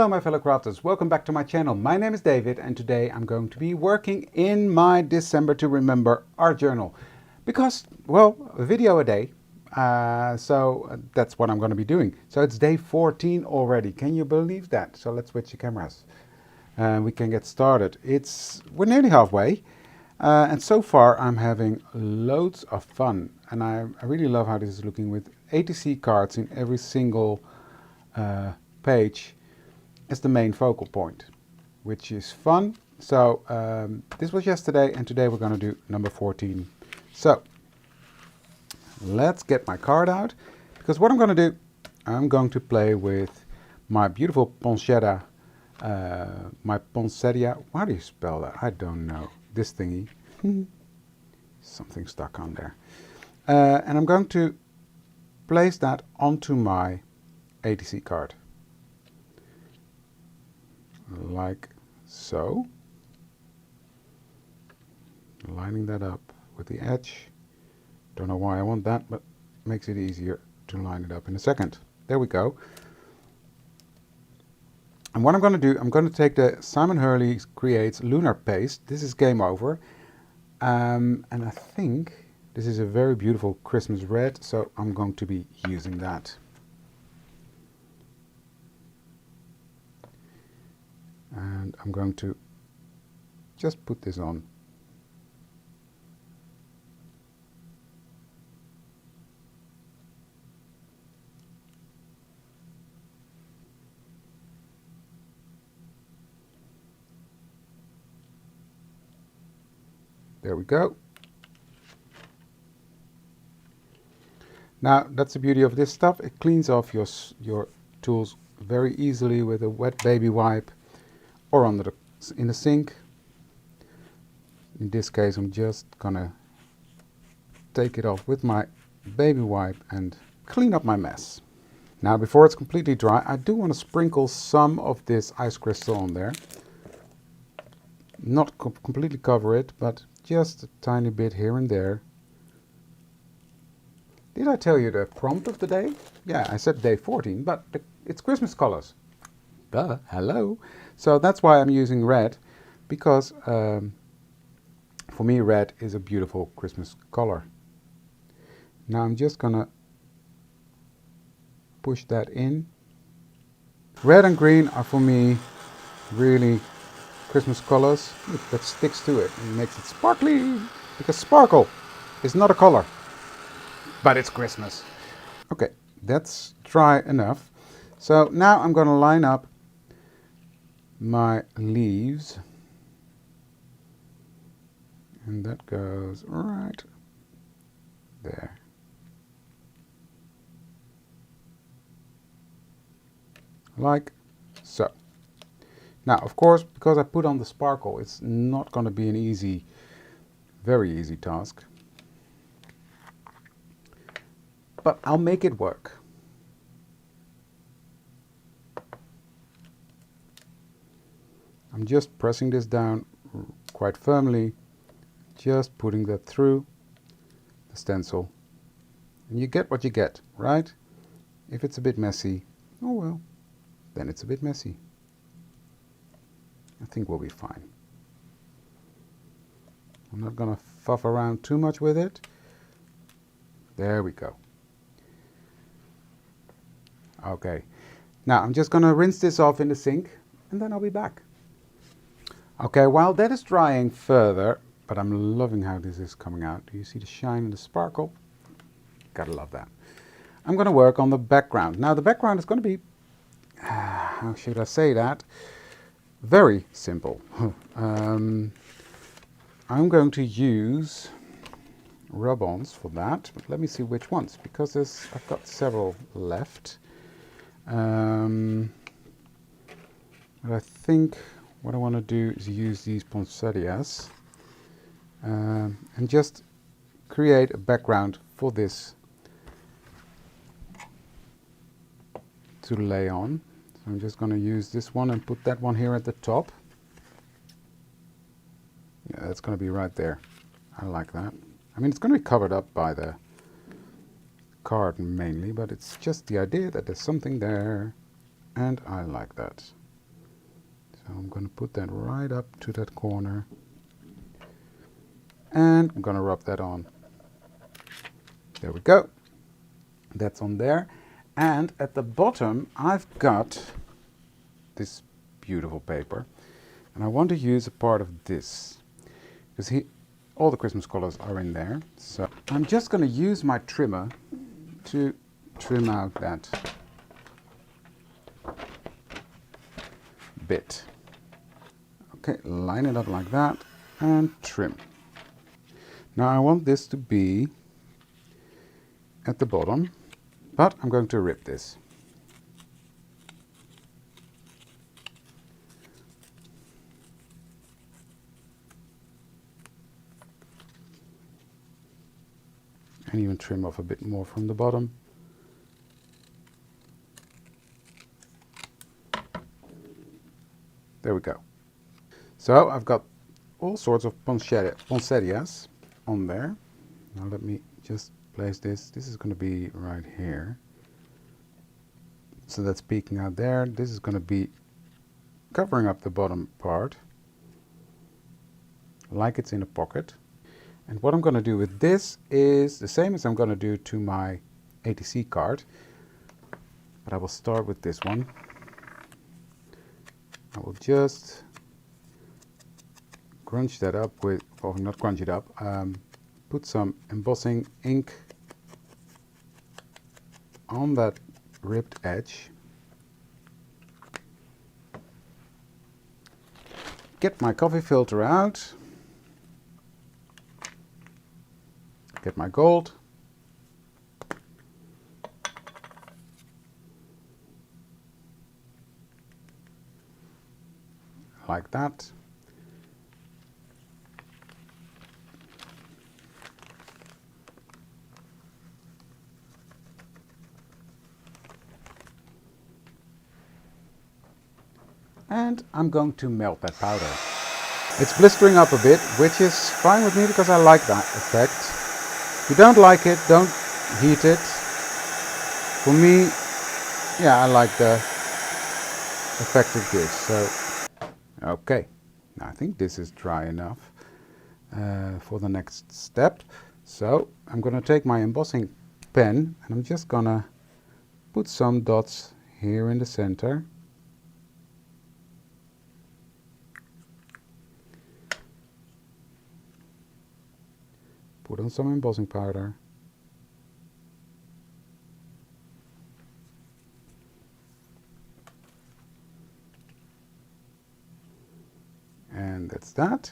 Hello my fellow crafters, welcome back to my channel. My name is David and today I'm going to be working in my December to Remember art journal. Because, well, a video a day, so that's what I'm going to be doing. So it's day 14 already, can you believe that? So let's switch the cameras and we can get started. We're nearly halfway and so far I'm having loads of fun. And I really love how this is looking with ATC cards in every single page as the main focal point, which is fun. So this was yesterday and today we're going to do number 14. So let's get my card out, because what I'm going to do, I'm going to play with my beautiful poinsettia, how do you spell that? I don't know, this thingy, something stuck on there, and I'm going to place that onto my ATC card. Like so, lining that up with the edge. Don't know why I want that, but makes it easier to line it up in a second. There we go. And what I'm going to do, I'm going to take the Simon Hurley Creates Lunar Paste. This is Game Over, and I think this is a very beautiful Christmas red, so I'm going to be using that. And I'm going to just put this on. There we go. Now that's the beauty of this stuff. It cleans off your tools very easily with a wet baby wipe or in the sink. In this case I'm just gonna take it off with my baby wipe and clean up my mess. Now before it's completely dry, I do want to sprinkle some of this ice crystal on there. Not completely cover it, but just a tiny bit here and there. Did I tell you the prompt of the day? Yeah, I said day 14, but it's Christmas colors. Duh, hello. So that's why I'm using red, because for me red is a beautiful Christmas color. Now I'm just gonna push that in. Red and green are for me really Christmas colors. Look, that sticks to it and makes it sparkly, because sparkle is not a color, but it's Christmas. Okay, that's dry enough. So now I'm going to line up my leaves, and that goes right there. Like so. Now, of course, because I put on the sparkle, it's not going to be an very easy task. But I'll make it work. I'm just pressing this down quite firmly, just putting that through the stencil. And you get what you get, right? If it's a bit messy, oh well, then it's a bit messy. I think we'll be fine. I'm not going to fuff around too much with it. There we go. Okay. Now I'm just going to rinse this off in the sink and then I'll be back. Okay, while that is drying further, but I'm loving how this is coming out. Do you see the shine and the sparkle? Gotta love that. I'm going to work on the background. Now the background is going to be, how should I say that? Very simple. I'm going to use rub-ons for that, but let me see which ones, because I've got several left. But I think what I want to do is use these poinsettias and just create a background for this to lay on. So I'm just going to use this one and put that one here at the top. Yeah, that's going to be right there. I like that. I mean, it's going to be covered up by the card mainly, but it's just the idea that there's something there, and I like that. So I'm going to put that right up to that corner. And I'm going to rub that on. There we go. That's on there. And at the bottom, I've got this beautiful paper. And I want to use a part of this. Because all the Christmas colors are in there. So I'm just going to use my trimmer to trim out that bit. Okay, line it up like that and trim. Now I want this to be at the bottom, but I'm going to rip this. And even trim off a bit more from the bottom. There we go. So I've got all sorts of poinsettias on there. Now let me just place this. This is going to be right here. So that's peeking out there. This is going to be covering up the bottom part, like it's in a pocket. And what I'm going to do with this is the same as I'm going to do to my ATC card. But I will start with this one. I will just crunch that up with, or not crunch it up, put some embossing ink on that ripped edge. Get my coffee filter out. Get my gold. Like that. And I'm going to melt that powder. It's blistering up a bit, which is fine with me because I like that effect. If you don't like it, don't heat it. For me, yeah, I like the effect it gives. So, okay, now I think this is dry enough for the next step. So I'm going to take my embossing pen and I'm just going to put some dots here in the center. Put on some embossing powder. And that's that.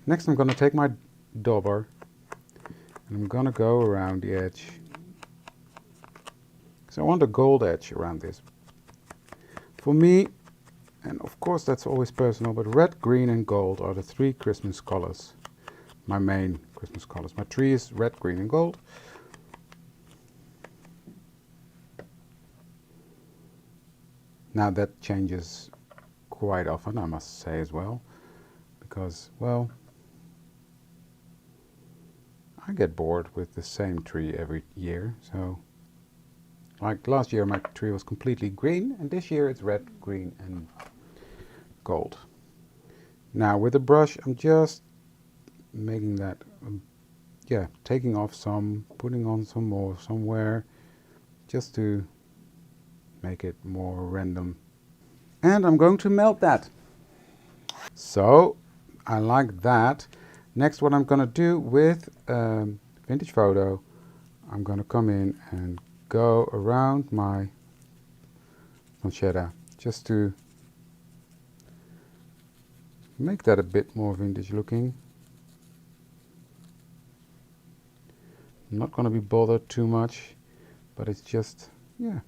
Next I'm going to take my dauber and I'm going to go around the edge. So I want a gold edge around this. For me, and of course that's always personal, but red, green and gold are the three Christmas colors. My main Christmas colors. My tree is red, green and gold. Now that changes quite often, I must say as well, because, well, I get bored with the same tree every year. So, like last year my tree was completely green, and this year it's red, green and gold. Now with a brush I'm just making that, yeah, taking off some, putting on some more somewhere, just to make it more random. And I'm going to melt that. So I like that. Next, what I'm going to do with Vintage Photo, I'm going to come in and go around my pancetta just to make that a bit more vintage looking. I'm not going to be bothered too much, but it's just, yeah.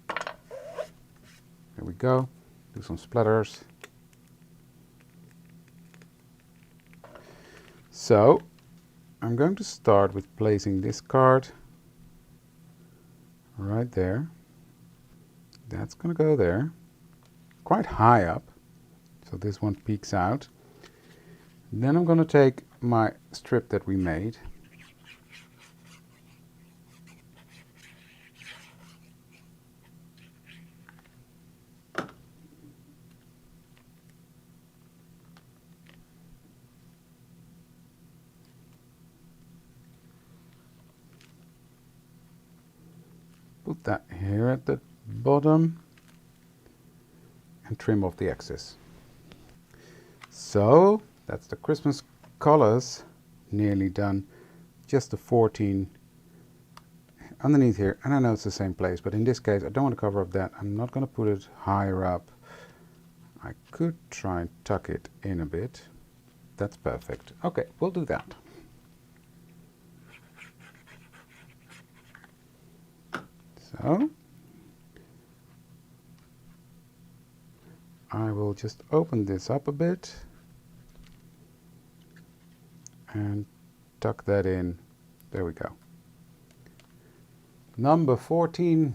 There we go. Do some splatters. So I'm going to start with placing this card right there. That's going to go there, quite high up, so this one peeks out. Then I'm going to take my strip that we made put that here at the bottom and trim off the excess. So that's the Christmas colors nearly done. Just the 14 underneath here, and I know it's the same place, but in this case I don't want to cover up that. I'm not going to put it higher up. I could try and tuck it in a bit. That's perfect. Okay, we'll do that. So I will just open this up a bit and tuck that in. There we go. Number 14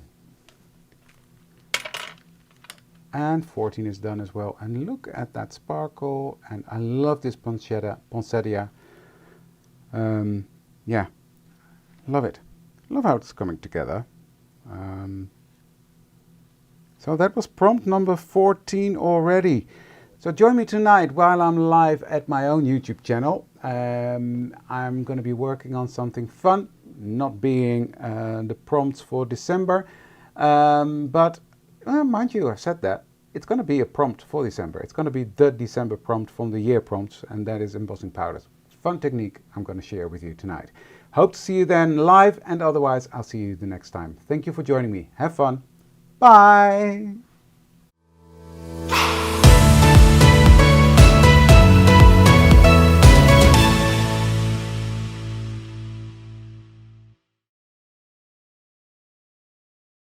and 14 is done as well. And look at that sparkle, and I love this poinsettia. Yeah, love it. Love how it's coming together. So that was prompt number 14 already. So join me tonight while I'm live at my own YouTube channel. I'm going to be working on something fun, not being the prompts for December. But mind you, I've said that. It's going to be a prompt for December. It's going to be the December prompt from the year prompts, and that is embossing powders. Fun technique I'm going to share with you tonight. Hope to see you then live, and otherwise I'll see you the next time. Thank you for joining me. Have fun. Bye.